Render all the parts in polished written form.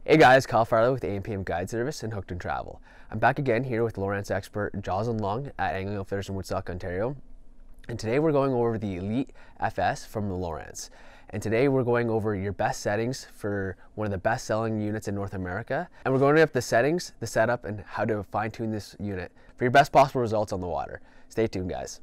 Hey guys, Kyle Farley with AMPM Guide Service and Hooked and Travel. I'm back again here with Lowrance expert Joclyn Leung at Angling Outfitters in Woodstock, Ontario. And today we're going over the Elite FS from the Lowrance. And today we're going over your best settings for one of the best selling units in North America. And we're going up the settings, the setup, and how to fine tune this unit for your best possible results on the water. Stay tuned, guys.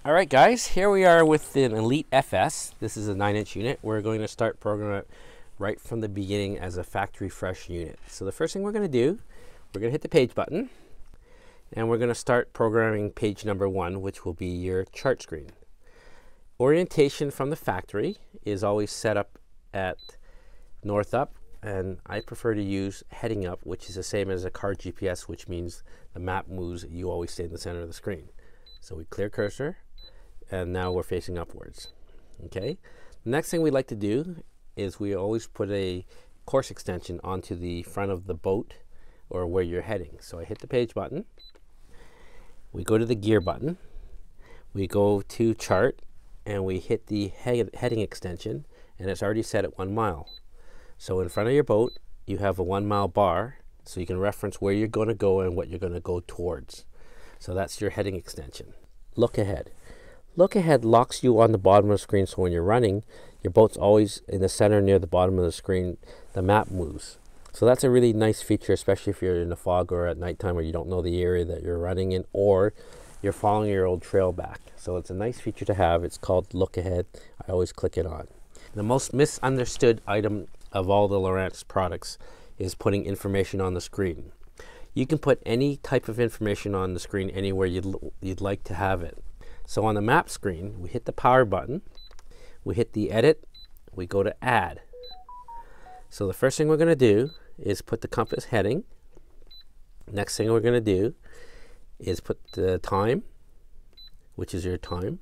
All right, guys, here we are with an Elite FS. This is a 9-inch unit. We're going to start programming it right from the beginning as a factory fresh unit. So the first thing we're going to do, we're going to hit the page button, and we're going to start programming page number 1, which will be your chart screen. Orientation from the factory is always set up at north up, and I prefer to use heading up, which is the same as a car GPS, which means the map moves, you always stay in the center of the screen. So we clear cursor, and now we're facing upwards. Okay, the next thing we like to do is we always put a course extension onto the front of the boat or where you're heading. So I hit the page button, we go to the gear button, we go to chart, and we hit the heading extension, and it's already set at 1 mile. So in front of your boat you have a 1 mile bar, so you can reference where you're going to go and what you're going to go towards. So that's your heading extension. Look ahead. Look ahead locks you on the bottom of the screen, so when you're running, your boat's always in the center near the bottom of the screen. The map moves. So that's a really nice feature, especially if you're in the fog or at nighttime or you don't know the area that you're running in, or you're following your old trail back. So it's a nice feature to have. It's called Look Ahead. I always click it on. The most misunderstood item of all the Lowrance products is putting information on the screen. You can put any type of information on the screen anywhere you'd like to have it. So on the map screen, we hit the power button, we hit the edit, we go to add. So the first thing we're going to do is put the compass heading. Next thing we're going to do is put the time, which is your time.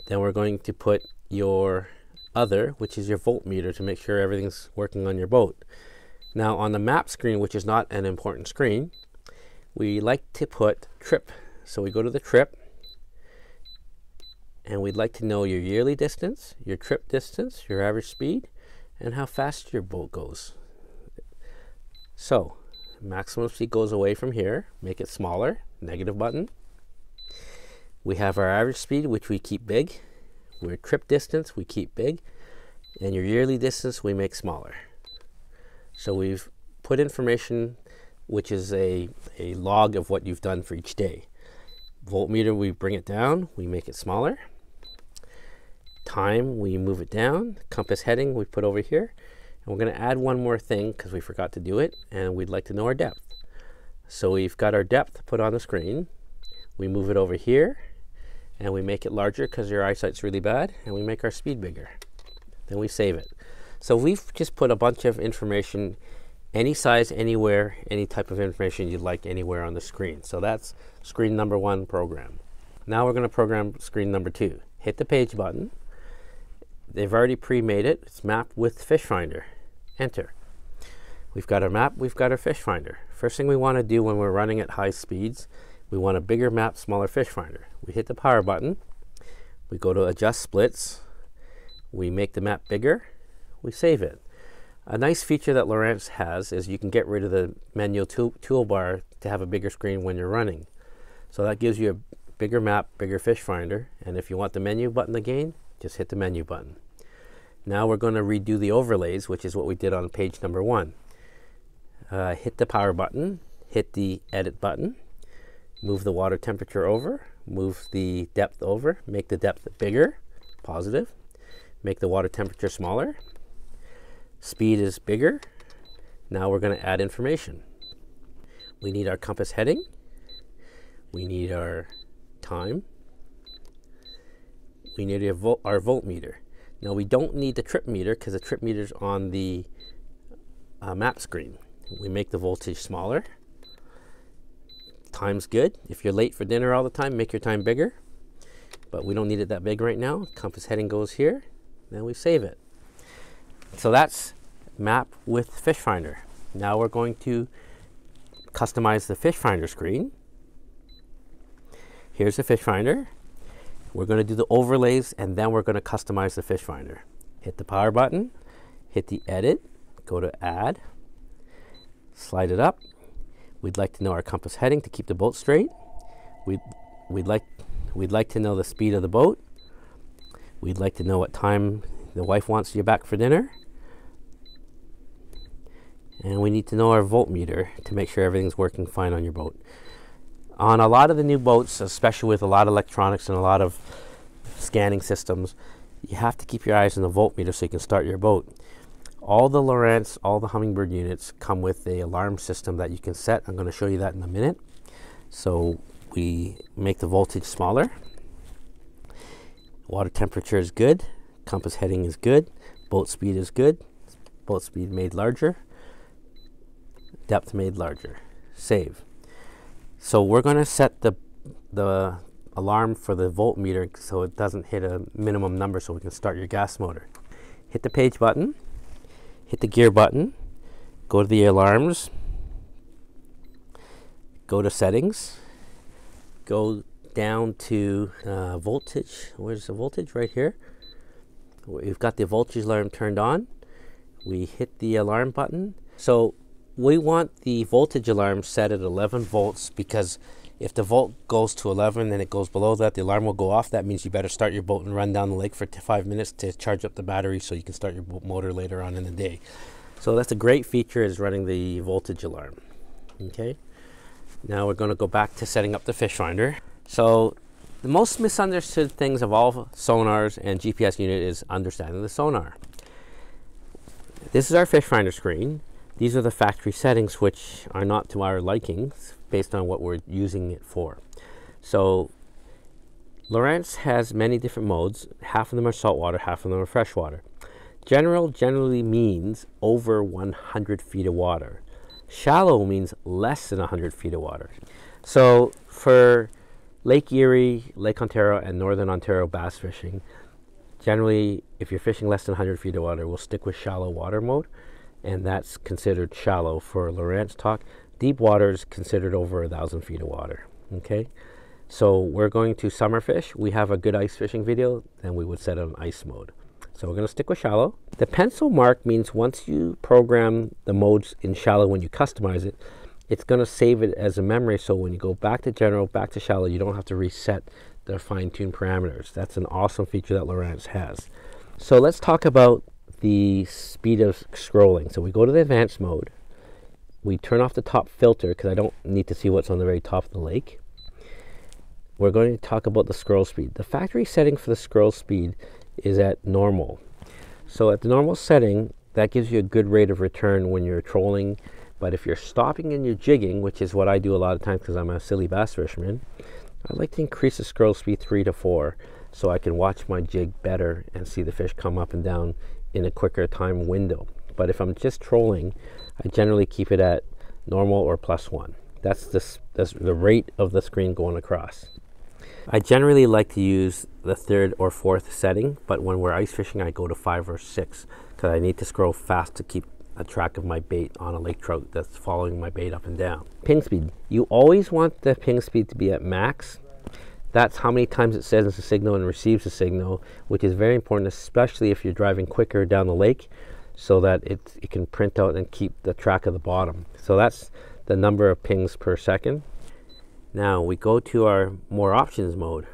Then we're going to put your other, which is your voltmeter, to make sure everything's working on your boat. Now on the map screen, which is not an important screen, we like to put trip. So we go to the trip, and we'd like to know your yearly distance, your trip distance, your average speed, and how fast your boat goes. So maximum speed goes away from here, make it smaller, negative button. We have our average speed, which we keep big. Your trip distance we keep big, and your yearly distance we make smaller. So we've put information which is a log of what you've done for each day. Voltmeter, we bring it down, we make it smaller. Time, we move it down. Compass heading, we put over here. And we're going to add one more thing because we forgot to do it, and we'd like to know our depth. So we've got our depth put on the screen. We move it over here, and we make it larger because your eyesight's really bad, and we make our speed bigger. Then we save it. So we've just put a bunch of information, any size, anywhere, any type of information you'd like anywhere on the screen. So that's screen number 1 program. Now we're going to program screen number 2. Hit the page button. They've already pre-made it. It's map with fishfinder. Enter. We've got our map, we've got our fishfinder. First thing we want to do when we're running at high speeds, we want a bigger map, smaller fishfinder. We hit the power button. We go to adjust splits. We make the map bigger. We save it. A nice feature that Lowrance has is you can get rid of the manual toolbar to have a bigger screen when you're running. So that gives you a bigger map, bigger fish finder, and if you want the menu button again, just hit the menu button. Now we're going to redo the overlays, which is what we did on page number 1. Hit the power button, hit the edit button, move the water temperature over, move the depth over, make the depth bigger, positive, make the water temperature smaller. Speed is bigger. Now we're going to add information. We need our compass heading. We need our time. We need our voltmeter. Now we don't need the trip meter because the trip meter is on the map screen. We make the voltage smaller. Time's good. If you're late for dinner all the time, make your time bigger. But we don't need it that big right now. Compass heading goes here. Then we save it. So that's map with fish finder. Now we're going to customize the fish finder screen. Here's the fish finder. We're going to do the overlays, and then we're going to customize the fish finder. Hit the power button, hit the edit, go to add, slide it up. We'd like to know our compass heading to keep the boat straight. We'd like to know the speed of the boat. We'd like to know what time the wife wants you back for dinner. And we need to know our voltmeter to make sure everything's working fine on your boat. On a lot of the new boats, especially with a lot of electronics and a lot of scanning systems, you have to keep your eyes on the voltmeter so you can start your boat. All the Lowrance, all the Humminbird units come with an alarm system that you can set. I'm going to show you that in a minute. So we make the voltage smaller. Water temperature is good. Compass heading is good. Boat speed is good. Boat speed made larger. Depth made larger. Save. So we're going to set the alarm for the voltmeter so it doesn't hit a minimum number so we can start your gas motor. Hit the page button. Hit the gear button, go to the alarms, go to settings, go down to voltage. Where's the voltage? Right here. We've got the voltage alarm turned on. We hit the alarm button. So we want the voltage alarm set at 11 volts because if the volt goes to 11 and it goes below that, the alarm will go off. That means you better start your boat and run down the lake for 5 minutes to charge up the battery so you can start your boat motor later on in the day. So that's a great feature, is running the voltage alarm. Okay. Now we're going to go back to setting up the fish finder. So the most misunderstood things of all sonars and GPS unit is understanding the sonar. This is our fish finder screen. These are the factory settings, which are not to our likings based on what we're using it for. So Lowrance has many different modes. Half of them are saltwater, half of them are freshwater. Generally means over 100 feet of water. Shallow means less than 100 feet of water. So for Lake Erie, Lake Ontario, and Northern Ontario bass fishing, generally if you're fishing less than 100 feet of water, we'll stick with shallow water mode, and that's considered shallow for Lowrance talk. Deep water is considered over 1,000 feet of water. Okay, so we're going to summer fish. We have a good ice fishing video, then we would set it on ice mode. So we're going to stick with shallow. The pencil mark means once you program the modes in shallow, when you customize it, it's going to save it as a memory. So when you go back to general, back to shallow, you don't have to reset the fine-tuned parameters. That's an awesome feature that Lowrance has. So let's talk about the speed of scrolling. So we go to the advanced mode. We turn off the top filter because I don't need to see what's on the very top of the lake. We're going to talk about the scroll speed. The factory setting for the scroll speed is at normal. So at the normal setting, that gives you a good rate of return when you're trolling. But if you're stopping and you're jigging, which is what I do a lot of times because I'm a silly bass fisherman, I like to increase the scroll speed 3 to 4 so I can watch my jig better and see the fish come up and down in a quicker time window. But if I'm just trolling, I generally keep it at normal or +1. That's the rate of the screen going across. I generally like to use the 3rd or 4th setting, but when we're ice fishing, I go to 5 or 6 because I need to scroll fast to keep a track of my bait on a lake trout that's following my bait up and down. Ping speed. You always want the ping speed to be at max. That's how many times it sends a signal and receives a signal, which is very important, especially if you're driving quicker down the lake, so that it can print out and keep the track of the bottom. So that's the number of pings per second. Now we go to our more options mode.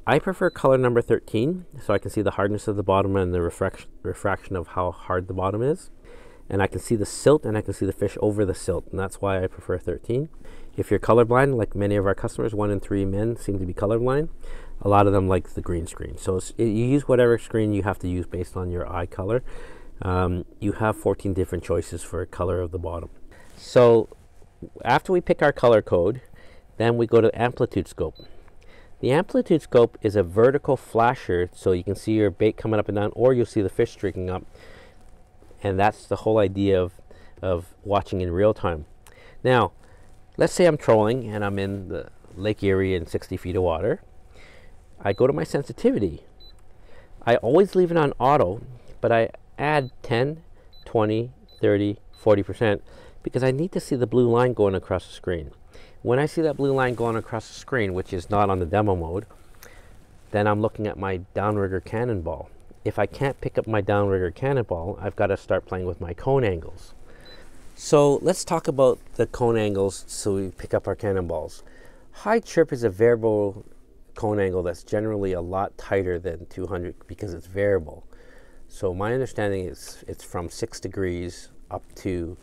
I prefer color number 13 so I can see the hardness of the bottom and the refraction of how hard the bottom is. And I can see the silt and I can see the fish over the silt, and that's why I prefer 13. If you're colorblind, like many of our customers, 1 in 3 men seem to be colorblind, a lot of them like the green screen. So you use whatever screen you have to use based on your eye color. You have 14 different choices for color of the bottom. So after we pick our color code, then we go to amplitude scope. The amplitude scope is a vertical flasher, so you can see your bait coming up and down, or you'll see the fish streaking up. And that's the whole idea of watching in real time. Now, let's say I'm trolling and I'm in the Lake Erie in 60 feet of water. I go to my sensitivity. I always leave it on auto, but I add 10, 20, 30, 40% because I need to see the blue line going across the screen. When I see that blue line going across the screen, which is not on the demo mode, then I'm looking at my downrigger cannonball. If I can't pick up my downrigger cannonball, I've got to start playing with my cone angles. So let's talk about the cone angles so we pick up our cannonballs. High chirp is a variable cone angle that's generally a lot tighter than 200 because it's variable. So my understanding is it's from 6 degrees up to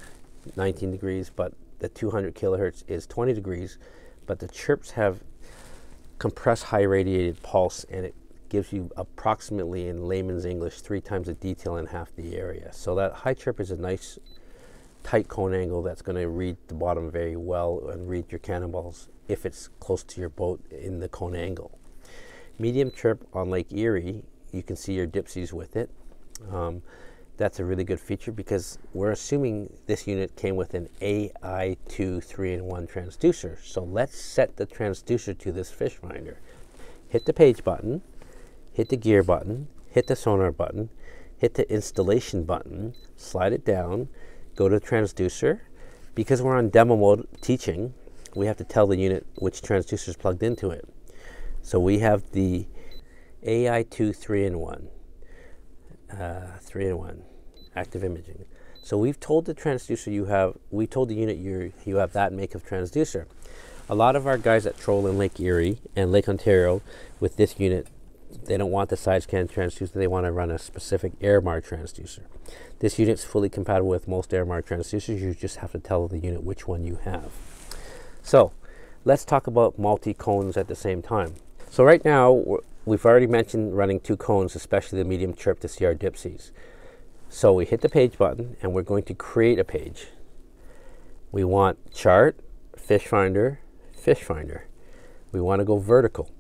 19 degrees, but the 200 kilohertz is 20 degrees, but the chirps have compressed high radiated pulse, and it gives you approximately, in layman's English, 3 times the detail in half the area. So that high chirp is a nice tight cone angle that's going to read the bottom very well and read your cannonballs if it's close to your boat in the cone angle. Medium chirp on Lake Erie, you can see your dipsies with it. That's a really good feature because we're assuming this unit came with an AI2 3-in-1 transducer. So let's set the transducer to this fish finder. Hit the page button, hit the gear button, hit the sonar button, hit the installation button, slide it down, go to transducer. Because we're on demo mode teaching, we have to tell the unit which transducer is plugged into it. So we have the AI2 3-in-1. 3-in-1 active imaging. So we've told the transducer we told the unit you have that make of transducer. A lot of our guys that troll in Lake Erie and Lake Ontario with this unit, they don't want the side scan transducer, they want to run a specific Airmar transducer. This unit's fully compatible with most Airmar transducers, you just have to tell the unit which one you have. So let's talk about multi-cones at the same time. So right now, we've already mentioned running 2 cones, especially the medium chirp to see our dipsies. So we hit the page button and we're going to create a page. We want chart, fish finder, fish finder. We want to go vertical.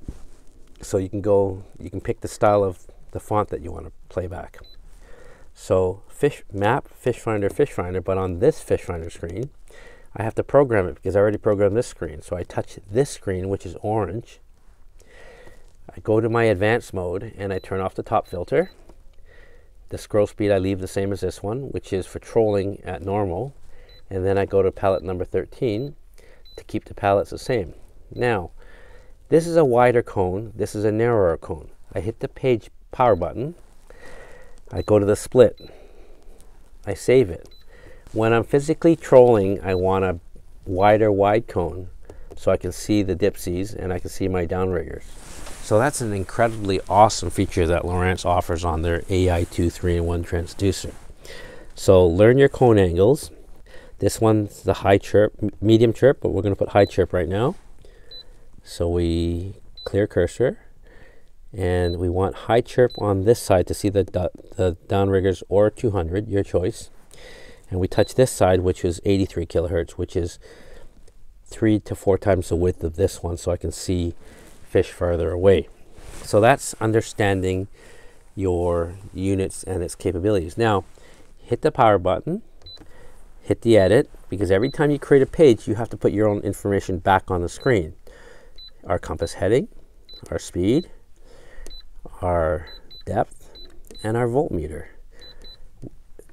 So you can pick the style of the font that you want to play back. So fish map, fish finder, but on this fish finder screen, I have to program it because I already programmed this screen. So I touch this screen, which is orange. I go to my advanced mode and I turn off the top filter. The scroll speed I leave the same as this one, which is for trolling at normal. And then I go to palette number 13 to keep the palettes the same. Now, this is a wider cone, this is a narrower cone. I hit the page power button. I go to the split. I save it. When I'm physically trolling, I want a wider wide cone so I can see the dipsies and I can see my downriggers. So that's an incredibly awesome feature that Lowrance offers on their AI2 3-in-1 transducer. So learn your cone angles. This one's the high chirp, medium chirp, but we're going to put high chirp right now. So we clear cursor and we want high chirp on this side to see the downriggers or 200, your choice. And we touch this side, which is 83 kilohertz, which is 3 to 4 times the width of this one, so I can see fish farther away. So that's understanding your units and its capabilities. Now, hit the power button, hit the edit, because every time you create a page, you have to put your own information back on the screen. Our compass heading, our speed, our depth, and our voltmeter,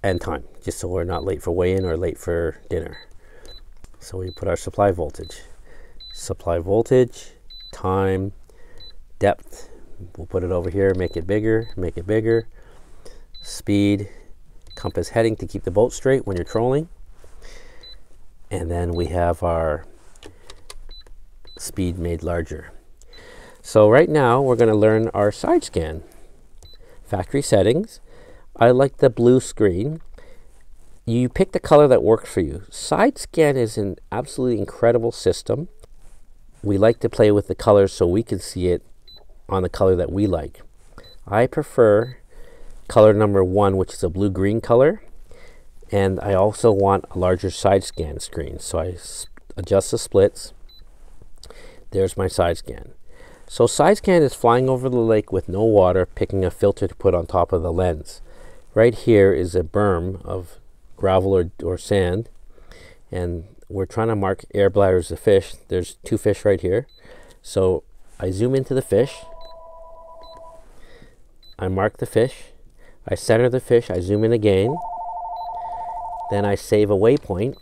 and time, just so we're not late for weigh-in or late for dinner. So we put our supply voltage, time, depth, we'll put it over here, make it bigger, speed, compass heading to keep the boat straight when you're trolling, and then we have our speed made larger. So right now we're going to learn our side scan. Factory settings, I like the blue screen. You pick the color that works for you. Side scan is an absolutely incredible system. We like to play with the colors so we can see it on the color that we like. I prefer color number 1, which is a blue-green color, and I also want a larger side scan screen. So I adjust the splits. There's my side scan. So side scan is flying over the lake with no water, picking a filter to put on top of the lens. Right here is a berm of gravel or sand, and we're trying to mark air bladders of fish. There's 2 fish right here. So I zoom into the fish, I mark the fish, I center the fish, I zoom in again, then I save a waypoint,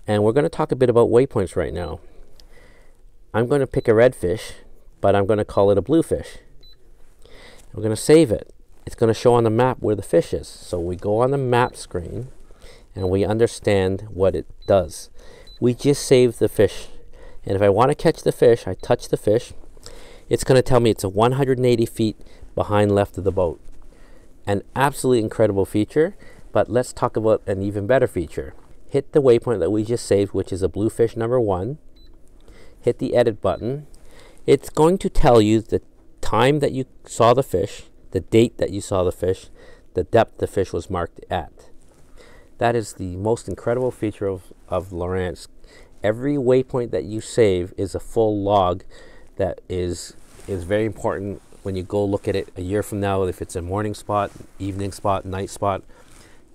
and we're going to talk a bit about waypoints right now. I'm going to pick a red fish, but I'm going to call it a blue fish. We're going to save it. It's going to show on the map where the fish is. So we go on the map screen and we understand what it does. We just saved the fish. And if I want to catch the fish, I touch the fish. It's going to tell me it's a 180 feet behind left of the boat. An absolutely incredible feature, but let's talk about an even better feature. Hit the waypoint that we just saved, which is a bluefish number 1. Hit the edit button. It's going to tell you the time that you saw the fish, the date that you saw the fish, the depth the fish was marked at. That is the most incredible feature of Lowrance. Every waypoint that you save is a full log that is very important when you go look at it a year from now, if it's a morning spot, evening spot, night spot,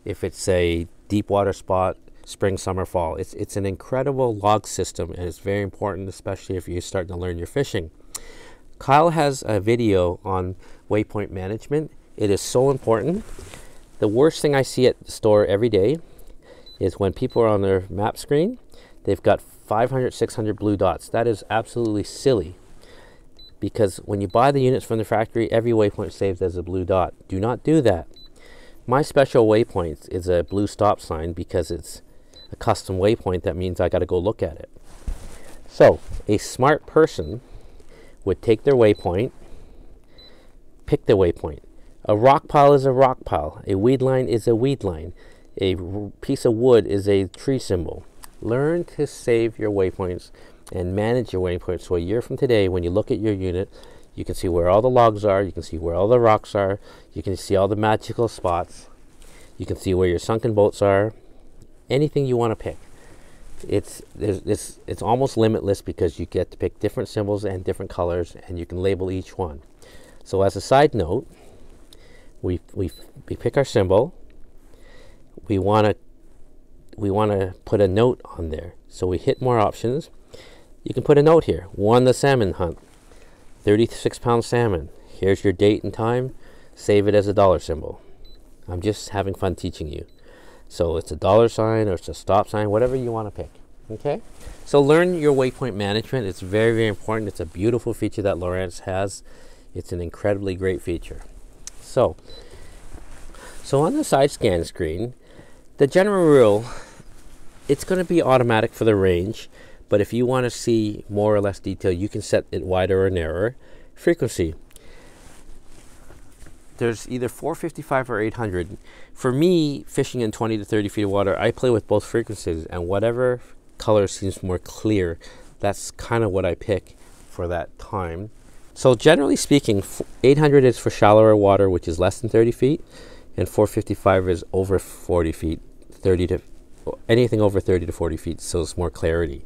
if it's a deep water spot, spring, summer, fall. It's an incredible log system, and it's very important, especially if you're starting to learn your fishing. Kyle has a video on waypoint management. It is so important. The worst thing I see at the store every day is when people are on their map screen, they've got 500, 600 blue dots. That is absolutely silly, because when you buy the units from the factory, every waypoint saved as a blue dot. Do not do that. My special waypoint is a blue stop sign because it's a custom waypoint. That means I got to go look at it. So a smart person would take their waypoint, pick the waypoint. A rock pile is a rock pile. A weed line is a weed line. A piece of wood is a tree symbol. Learn to save your waypoints and manage your waypoints, so a year from today, when you look at your unit, you can see where all the logs are, you can see where all the rocks are, you can see all the magical spots, you can see where your sunken boats are, anything you want to pick. It's almost limitless, because you get to pick different symbols and different colors, and you can label each one. So as a side note, we pick our symbol. We want to put a note on there. So we hit more options. You can put a note here. Won the salmon hunt. 36-pound salmon. Here's your date and time. Save it as a dollar symbol. I'm just having fun teaching you. So it's a dollar sign or it's a stop sign, whatever you want to pick. Okay? So learn your waypoint management. It's very, very important. It's a beautiful feature that Lowrance has. It's an incredibly great feature. So on the side scan screen, the general rule, it's going to be automatic for the range, but if you want to see more or less detail, you can set it wider or narrower. Frequency, there's either 455 or 800. For me, fishing in 20 to 30 feet of water, I play with both frequencies, and whatever color seems more clear, that's kind of what I pick for that time. So generally speaking, 800 is for shallower water, which is less than 30 feet, and 455 is over 40 feet, anything over 30 to 40 feet, so it's more clarity.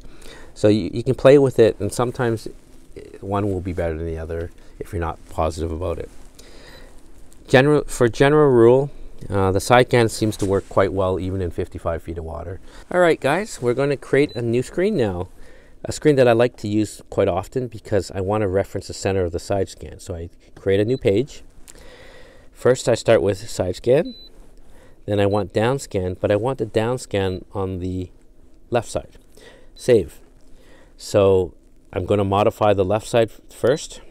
So you can play with it, and sometimes one will be better than the other if you're not positive about it. For general rule, the side scan seems to work quite well even in 55 feet of water. All right, guys, we're going to create a new screen now. A screen that I like to use quite often because I want to reference the center of the side scan. So I create a new page. First, I start with side scan. Then I want down scan, but I want the down scan on the left side. Save. So I'm going to modify the left side first.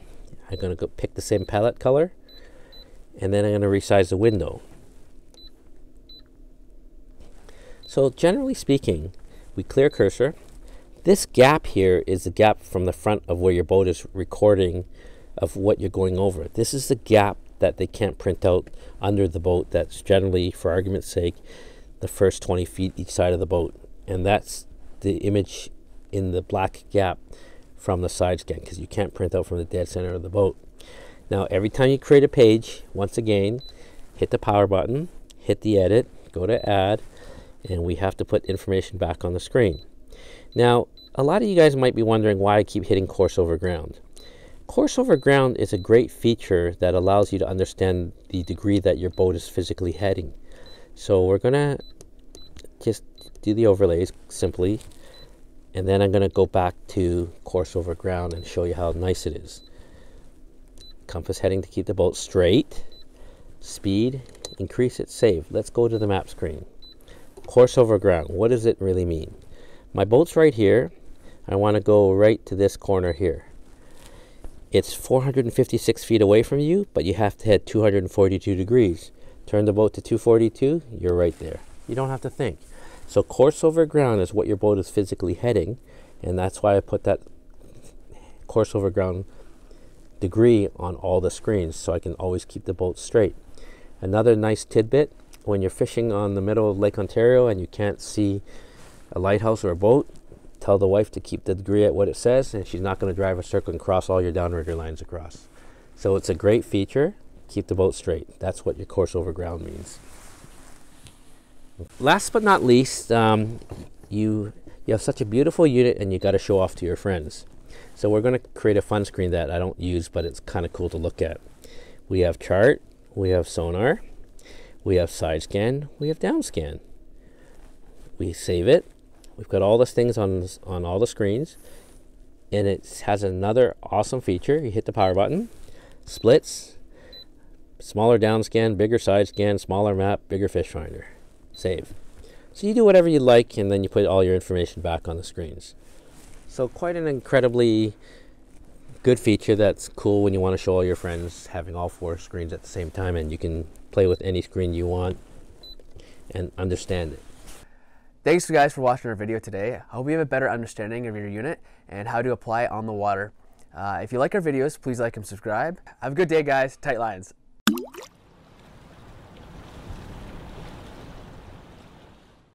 I'm going to go pick the same palette color, and then I'm going to resize the window. So generally speaking, we clear cursor. This gap here is the gap from the front of where your boat is recording of what you're going over. This is the gap that they can't print out under the boat. That's generally, for argument's sake, the first 20 feet each side of the boat. And that's the image in the black gap from the side scan, because you can't print out from the dead center of the boat. Now, every time you create a page, once again, hit the power button, hit the edit, go to add, and we have to put information back on the screen. Now, a lot of you guys might be wondering why I keep hitting course over ground. Course over ground is a great feature that allows you to understand the degree that your boat is physically heading. So we're going to just do the overlays simply, and then I'm going to go back to course over ground and show you how nice it is. Compass heading to keep the boat straight. Speed, increase it, save. Let's go to the map screen. Course over ground, what does it really mean? My boat's right here. I want to go right to this corner here. It's 456 feet away from you, but you have to head 242 degrees. Turn the boat to 242, you're right there. You don't have to think. So course over ground is what your boat is physically heading, and that's why I put that course over ground degree on all the screens, so I can always keep the boat straight. Another nice tidbit, when you're fishing on the middle of Lake Ontario and you can't see a lighthouse or a boat, tell the wife to keep the degree at what it says, and she's not going to drive a circle and cross all your downrigger lines across. So it's a great feature. Keep the boat straight. That's what your course over ground means. Last but not least, you have such a beautiful unit and you got to show off to your friends. So we're going to create a fun screen that I don't use, but it's kind of cool to look at. We have chart, we have sonar, we have side scan, we have down scan. We save it. We've got all those things on all the screens, and it has another awesome feature. You hit the power button, splits, smaller down scan, bigger side scan, smaller map, bigger fish finder. Save. So you do whatever you like, and then you put all your information back on the screens. So quite an incredibly good feature that's cool when you want to show all your friends, having all 4 screens at the same time, and you can play with any screen you want and understand it. Thanks guys for watching our video today. I hope you have a better understanding of your unit and how to apply it on the water. If you like our videos, please like and subscribe. Have a good day guys. Tight lines.